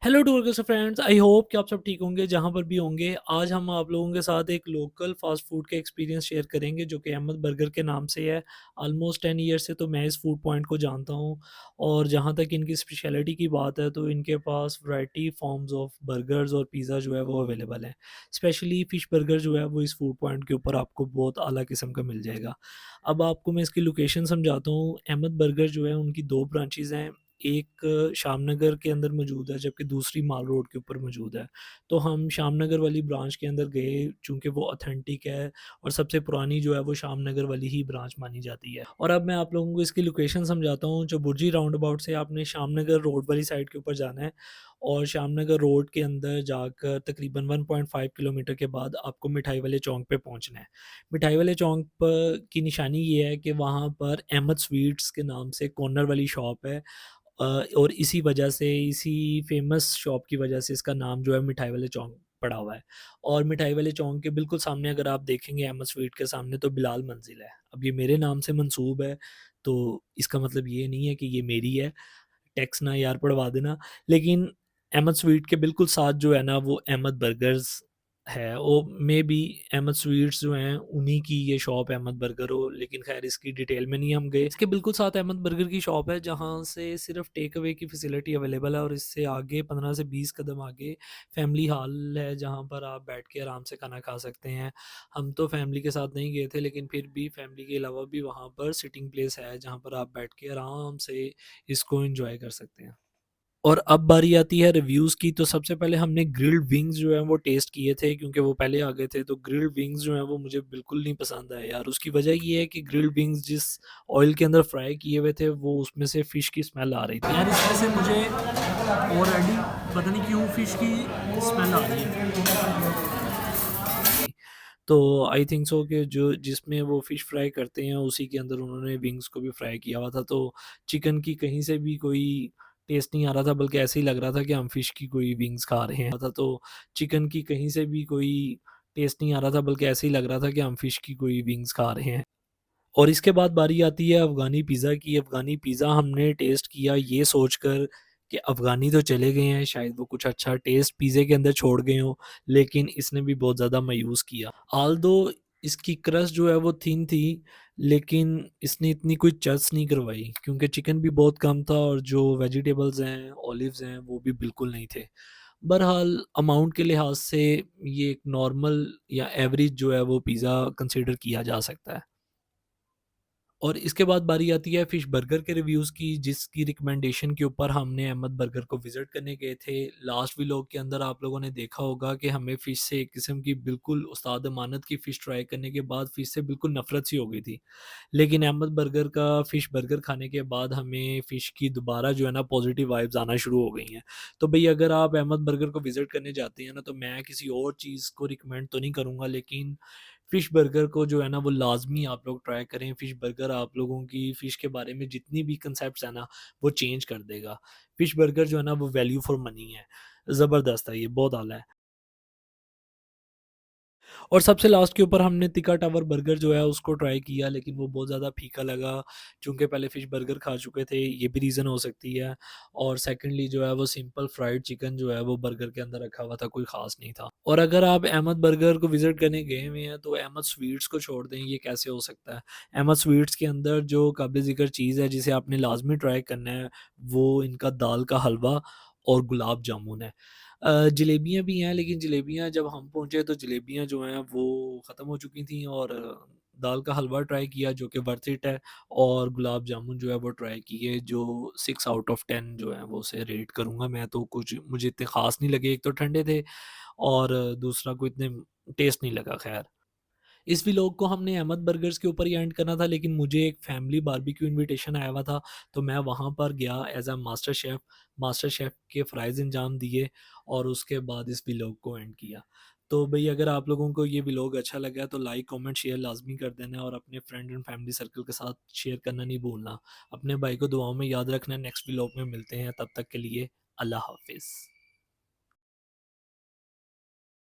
Hello tour friends, I hope कि आप सब ठीक होंगे जहाँ पर भी होंगे। आज हम आप लोगों के साथ एक लोकल फास्ट फूड के एक्सपीरियंस शेयर करेंगे जो कि अहमद बर्गर के नाम से है। ऑलमोस्ट 10 ईयर से तो मैं इस फूड पॉइंट को जानता हूँ। और जहाँ तक इनकी स्पेशलिटी की बात है तो इनके पास वैरायटी फॉर्म्स ऑफ बर्गर्स और पिज़्ज़ा जो है वो अवेलेबल है। स्पेशली फ़िश बर्गर जो है वो इस फूड पॉइंट के ऊपर आपको बहुत आला किस्म का मिल जाएगा। अब आपको मैं इसकी लोकेशन समझाता हूँ। अहमद बर्गर जो है उनकी 2 ब्रांचेज़ हैं। एक शामनगर के अंदर मौजूद है, जबकि दूसरी माल रोड के ऊपर मौजूद है। तो हम शामनगर वाली ब्रांच के अंदर गए, चूँकि वो ऑथेंटिक है और सबसे पुरानी जो है वो शामनगर वाली ही ब्रांच मानी जाती है। और अब मैं आप लोगों को इसकी लोकेशन समझाता हूँ। जो बुर्जी राउंड अबाउट से आपने शामनगर रोड वाली साइड के ऊपर जाना है और शामनगर रोड के अंदर जाकर तकरीबन 1.5 किलोमीटर के बाद आपको मिठाई वाले चौक पे पहुँचना है। मिठाई वाले चौक पर की निशानी ये है कि वहाँ पर अहमद स्वीट्स के नाम से कॉर्नर वाली शॉप है। और इसी वजह से, इसी फ़ेमस शॉप की वजह से इसका नाम जो है मिठाई वाले चौक पड़ा हुआ है। और मिठाई वाले चौक के बिल्कुल सामने अगर आप देखेंगे अहमद स्वीट के सामने तो बिलाल मंज़िल है। अब ये मेरे नाम से मंसूब है, तो इसका मतलब ये नहीं है कि ये मेरी है, टैक्स ना यार पड़वा देना। लेकिन अहमद स्वीट के बिल्कुल साथ जो है ना वो अहमद बर्गर्स है। वो मेबी अहमद स्वीट्स जो हैं उन्हीं की ये शॉप अहमद बर्गर हो, लेकिन ख़ैर इसकी डिटेल में नहीं हम गए। इसके बिल्कुल साथ अहमद बर्गर की शॉप है जहाँ से सिर्फ़ टेक अवे की फ़ैसिलिटी अवेलेबल है और इससे आगे 15 से 20 कदम आगे फैमिली हॉल है जहाँ पर आप बैठ के आराम से खाना खा सकते हैं। हम तो फैमिली के साथ नहीं गए थे, लेकिन फिर भी फैमिली के अलावा भी वहाँ पर सिटिंग प्लेस है जहाँ पर आप बैठ के आराम से इसको एन्जॉय कर सकते हैं। और अब बारी आती है रिव्यूज़ की। तो सबसे पहले हमने ग्रिल्ड विंग्स जो हैं वो टेस्ट किए थे, क्योंकि वो पहले आ गए थे। तो ग्रिल्ड विंग्स जो हैं वो मुझे बिल्कुल नहीं पसंद आए यार। उसकी वजह ये है कि ग्रिल्ड विंग्स जिस ऑयल के अंदर फ्राई किए हुए थे वो उसमें से फ़िश की स्मेल आ रही थी यार। इसमें से मुझे ऑलरेडी पता नहीं क्यों फ़िश की स्मेल आ रही है। तो आई थिंक सो कि जो जिसमें वो फ़िश फ्राई करते हैं उसी के अंदर उन्होंने विंग्स को भी फ्राई किया हुआ था। तो चिकन की कहीं से भी कोई टेस्ट नहीं आ रहा था, बल्कि ऐसे ही लग रहा था कि हम फ़िश की कोई विंग्स खा रहे हैं। तो चिकन की कहीं से भी कोई टेस्ट नहीं आ रहा था, बल्कि ऐसे ही लग रहा था कि हम फ़िश की कोई विंग्स खा रहे हैं। और इसके बाद बारी आती है अफ़गानी पिज़्ज़ा की। अफ़गानी पिज़्ज़ा हमने टेस्ट किया ये सोचकर कि अफ़गानी तो चले गए हैं, शायद वो कुछ अच्छा टेस्ट पिज़्ज़े के अंदर छोड़ गए हों, लेकिन इसने भी बहुत ज़्यादा मायूस किया। ऑल्दो इसकी क्रस्ट जो है वो थिन थी, लेकिन इसने इतनी कोई चर्च नहीं करवाई, क्योंकि चिकन भी बहुत कम था और जो वेजिटेबल्स हैं, ऑलिव्स हैं, वो भी बिल्कुल नहीं थे। बहरहाल अमाउंट के लिहाज़ से ये एक नॉर्मल या एवरेज जो है वो पिज़्ज़ा कंसिडर किया जा सकता है। और इसके बाद बारी आती है फ़िश बर्गर के रिव्यूज़ की, जिसकी रिकमेंडेशन के ऊपर हमने अहमद बर्गर को विज़िट करने गए थे। लास्ट व्लॉग के अंदर आप लोगों ने देखा होगा कि हमें फ़िश से एक किस्म की बिल्कुल उस्ताद अमानत की फ़िश ट्राई करने के बाद फ़िश से बिल्कुल नफ़रत सी हो गई थी। लेकिन अहमद बर्गर का फ़िश बर्गर खाने के बाद हमें फ़िश की दोबारा जो है ना पॉज़िटिव वाइब्स आना शुरू हो गई हैं। तो भई अगर आप अहमद बर्गर को विज़िट करने जाते हैं ना, तो मैं किसी और चीज़ को रिकमेंड तो नहीं करूँगा, लेकिन फ़िश बर्गर को जो है ना वो लाज़मी आप लोग ट्राई करें। फ़िश बर्गर आप लोगों की फ़िश के बारे में जितनी भी कंसेप्ट्स हैं ना, वो चेंज कर देगा। फ़िश बर्गर जो है ना वो वैल्यू फॉर मनी है। ज़बरदस्त है ये, बहुत आला है। और सबसे लास्ट के ऊपर हमने तिक्का टावर बर्गर जो है उसको ट्राई किया, लेकिन वो बहुत ज़्यादा फीका लगा। चूँकि पहले फ़िश बर्गर खा चुके थे, ये भी रीज़न हो सकती है। और सेकंडली जो है वो सिंपल फ्राइड चिकन जो है वो बर्गर के अंदर रखा हुआ था, कोई ख़ास नहीं था। और अगर आप अहमद बर्गर को विज़िट करने गए हुए हैं तो अहमद स्वीट्स को छोड़ दें, ये कैसे हो सकता है? अहमद स्वीट्स के अंदर जो काबिल-ज़िक्र चीज़ है जिसे आपने लाज़मी ट्राई करना है, वो इनका दाल का हलवा और गुलाब जामुन है। जलेबियाँ भी हैं, लेकिन जलेबियाँ जब हम पहुँचे तो जलेबियाँ जो हैं वो ख़त्म हो चुकी थीं। और दाल का हलवा ट्राई किया जो कि वर्थ इट है। और गुलाब जामुन जो है वो ट्राई किए, जो 6 आउट ऑफ 10 जो है वो उसे रेट करूँगा मैं। तो कुछ मुझे इतने ख़ास नहीं लगे, एक तो ठंडे थे और दूसरा कोई इतने टेस्ट नहीं लगा। ख़ैर, इस व्लॉग को हमने अहमद बर्गर्स के ऊपर ही एंड करना था, लेकिन मुझे एक फैमिली बारबेक्यू इनविटेशन आया हुआ था, तो मैं वहाँ पर गया एज़ अ मास्टर शेफ़ के फ़्राइज़ अंजाम दिए और उसके बाद इस व्लॉग को एंड किया। तो भई अगर आप लोगों को ये व्लॉग अच्छा लगा है तो लाइक, कमेंट, शेयर लाज़मी कर देना और अपने फ्रेंड एंड फैमिली सर्कल के साथ शेयर करना नहीं भूलना। अपने भाई को दुआओं में याद रखना। नेक्स्ट व्लॉग में मिलते हैं, तब तक के लिए अल्लाह हाफ़िज़।